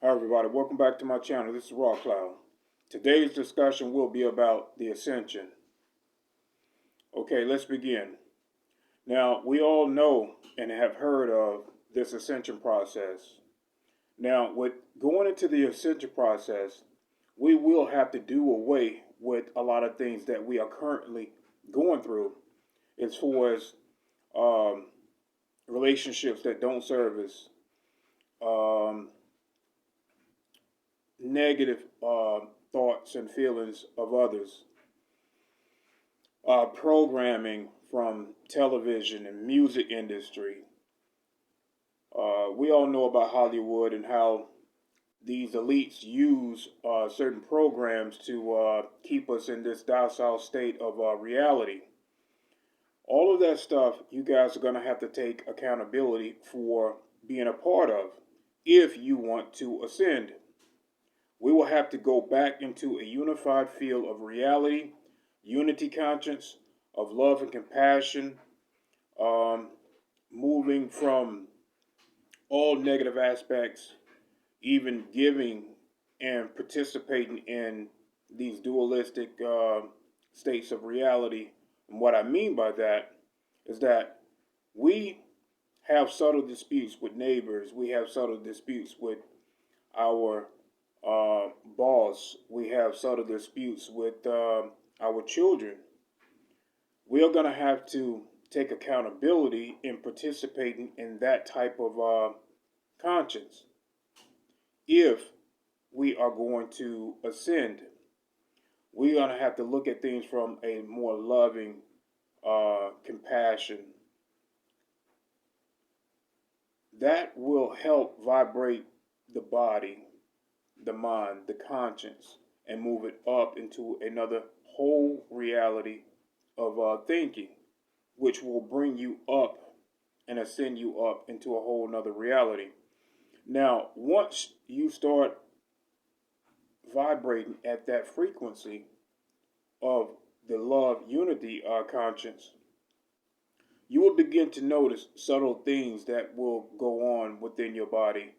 Hi everybody, welcome back to my channel. This is Raw Cloud. Today's discussion will be about the Ascension. Okay, let's begin. Now, we all know and have heard of this Ascension process. Now, with going into the Ascension process, we will have to do away with a lot of things that we are currently going through as far as um, relationships that don't serve us, um, negative thoughts and feelings of others, programming from television and music industry. We all know about Hollywood and how these elites use certain programs to keep us in this docile state of reality. All of that stuff you guys are going to have to take accountability for being a part of if you want to ascend. We will have to go back into a unified field of reality, unity conscience, of love and compassion, um, moving from all negative aspects, even giving and participating in these dualistic states of reality. And what I mean by that is that we have subtle disputes with neighbors, we have subtle disputes with our boss, we have subtle disputes with our children. We are going to have to take accountability in participating in that type of conscience if we are going to ascend. We're going to have to look at things from a more loving compassion. That will help vibrate the body, the mind, the conscience, and move it up into another whole reality of thinking, which will bring you up and ascend you up into a whole nother reality. Now, once you start vibrating at that frequency of the love unity conscience, you will begin to notice subtle things that will go on within your body.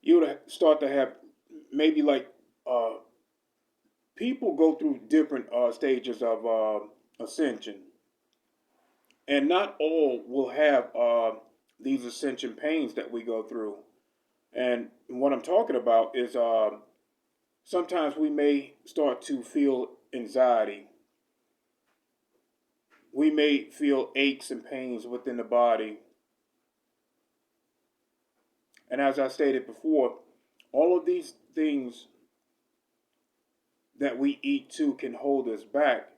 You would start to have maybe like uh, people go through different stages of ascension, and not all will have these ascension pains that we go through. And what I'm talking about is sometimes we may start to feel anxiety. We may feel aches and pains within the body. And as I stated before, all of these things that we eat too can hold us back.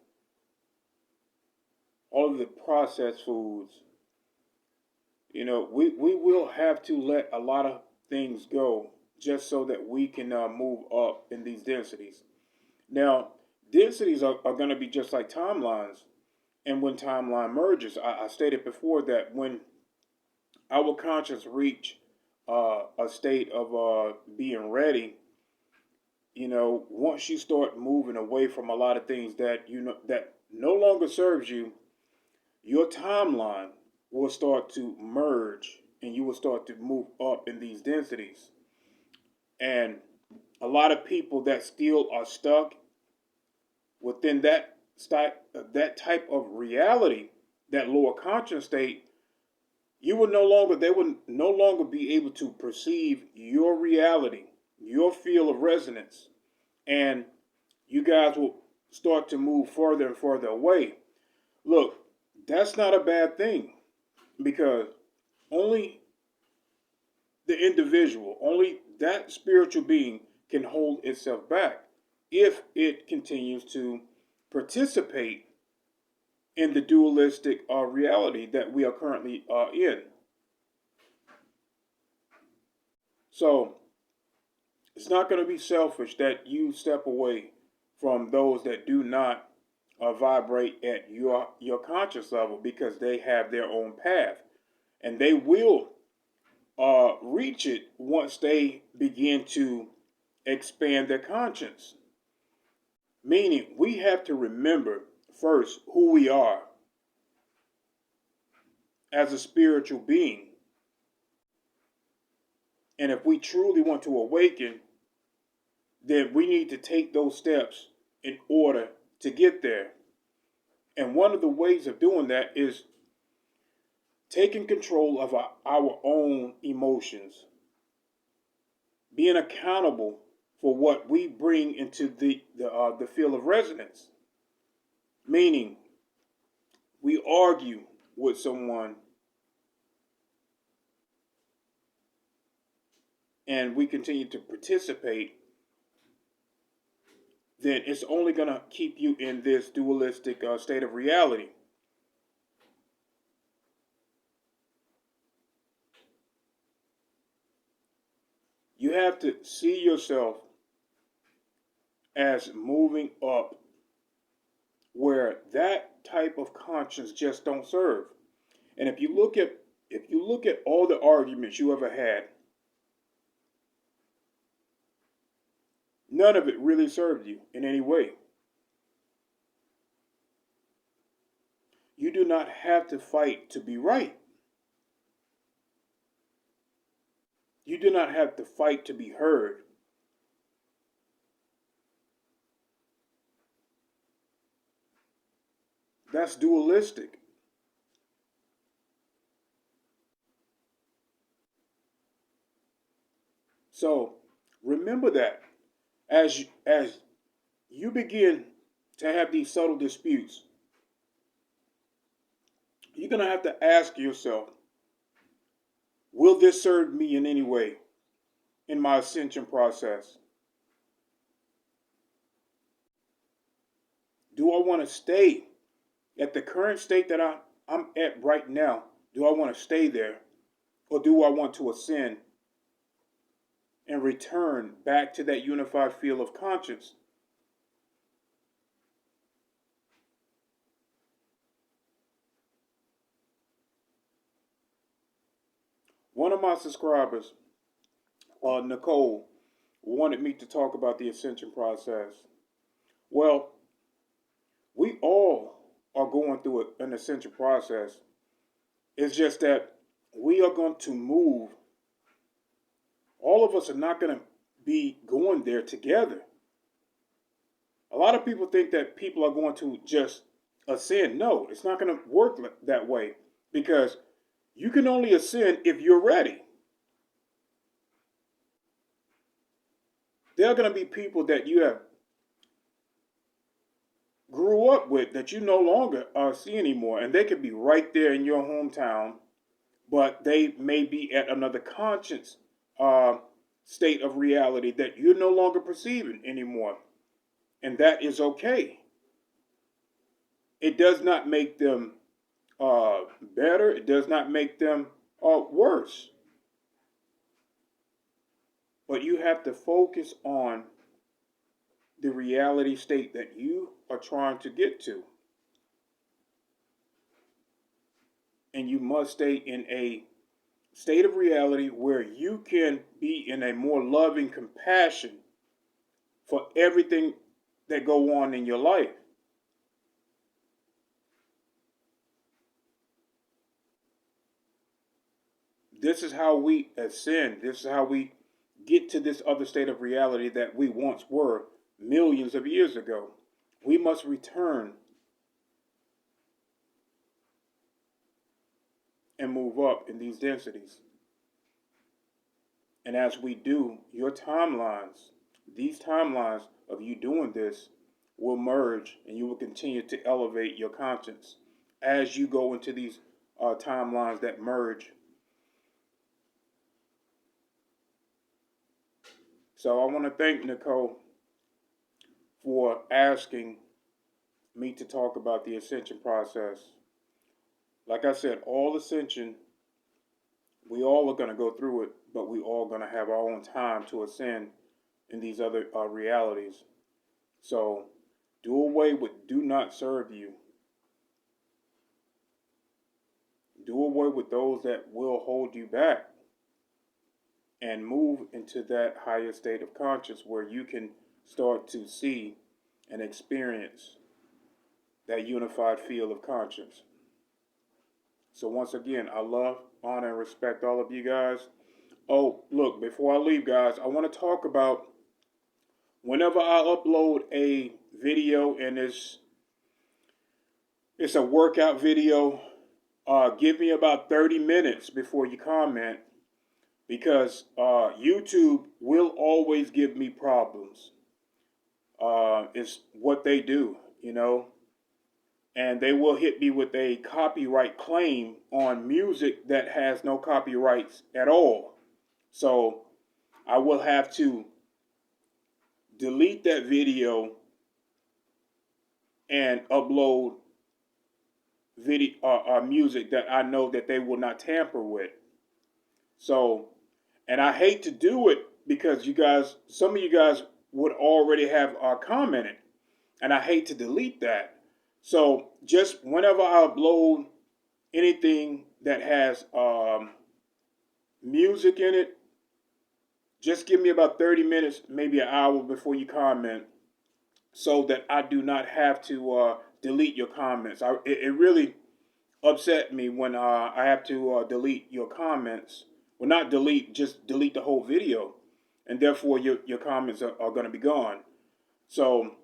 All of the processed foods, we will have to let a lot of things go just so that we can move up in these densities. Now, densities are going to be just like timelines. And when timeline merges, I stated before that when our conscience reach a state of being ready, once you start moving away from a lot of things that that no longer serves you, your timeline will start to merge and you will start to move up in these densities. And a lot of people that still are stuck within that type of reality, that lower conscious state, they would no longer be able to perceive your reality, your field of resonance, and you guys will start to move further and further away. Look, that's not a bad thing, because only the individual, only that spiritual being can hold itself back if it continues to participate in the dualistic reality that we are currently in. So it's not going to be selfish that you step away from those that do not vibrate at your conscious level, because they have their own path and they will reach it once they begin to expand their conscience. Meaning, we have to remember first who we are as a spiritual being. And if we truly want to awaken, then we need to take those steps in order to get there. And one of the ways of doing that is taking control of our own emotions, being accountable for what we bring into the field of resonance. Meaning, we argue with someone and we continue to participate, then it's only going to keep you in this dualistic state of reality. You have to see yourself as moving up where that type of conscience just don't serve. And if you look at all the arguments you ever had, none of it really served you in any way. You do not have to fight to be right. You do not have to fight to be heard. That's dualistic. So remember that as you begin to have these subtle disputes, you're going to have to ask yourself, will this serve me in any way in my ascension process? Do I want to stay at the current state that I'm at right now? Do I want to stay there? Or do I want to ascend and return back to that unified field of conscience? One of my subscribers, Nicole, wanted me to talk about the ascension process. Well, we all are going through an ascension process. It's just that we are going to move. All of us are not going to be going there together. A lot of people think that people are going to just ascend. No, it's not going to work that way, because you can only ascend if you're ready. There are going to be people that you have grew up with that you no longer see anymore, and they could be right there in your hometown, but they may be at another conscience state of reality that you're no longer perceiving anymore, and that is okay. It does not make them better. It does not make them worse. But you have to focus on the reality state that you are trying to get to. And you must stay in a state of reality where you can be in a more loving compassion for everything that go on in your life. This is how we ascend. This is how we get to this other state of reality that we once were millions of years ago. We must return and move up in these densities. And as we do, your timelines, these timelines of you doing this, will merge, and you will continue to elevate your conscience as you go into these timelines that merge. So I want to thank Nicole for asking me to talk about the ascension process. Like I said, all ascension, we all are going to go through it, but we all going to have our own time to ascend in these other realities. So do away with do not serve you. Do away with those that will hold you back, and move into that higher state of conscience where you can start to see and experience that unified field of conscience. So So once again, I love, honor, and respect all of you guys. Oh, look, before I leave, guys, I want to talk about whenever I upload a video and it's a workout video, give me about 30 minutes before you comment, because YouTube will always give me problems. It's what they do, and they will hit me with a copyright claim on music that has no copyrights at all. So I will have to delete that video and upload video music that I know that they will not tamper with. So, and I hate to do it because some of you guys would already have commented, and I hate to delete that. So just whenever I upload anything that has music in it, just give me about 30 minutes, maybe an hour before you comment, so that I do not have to delete your comments. It really upset me when I have to delete your comments. Well, not delete, just delete the whole video. And therefore, your comments are going to be gone. So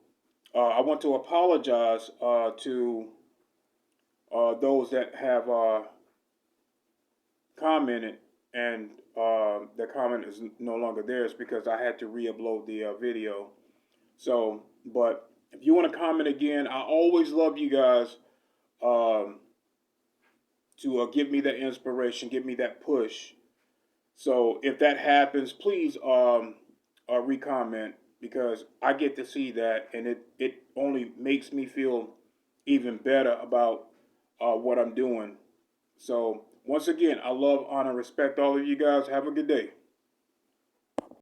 I want to apologize to those that have commented and the comment is no longer theirs, because I had to re-upload the video. So, but if you want to comment again, I always love you guys to give me that inspiration, give me that push. So if that happens, please re-comment, because I get to see that, and it only makes me feel even better about what I'm doing. So once again, I love, honor, respect all of you guys. Have a good day.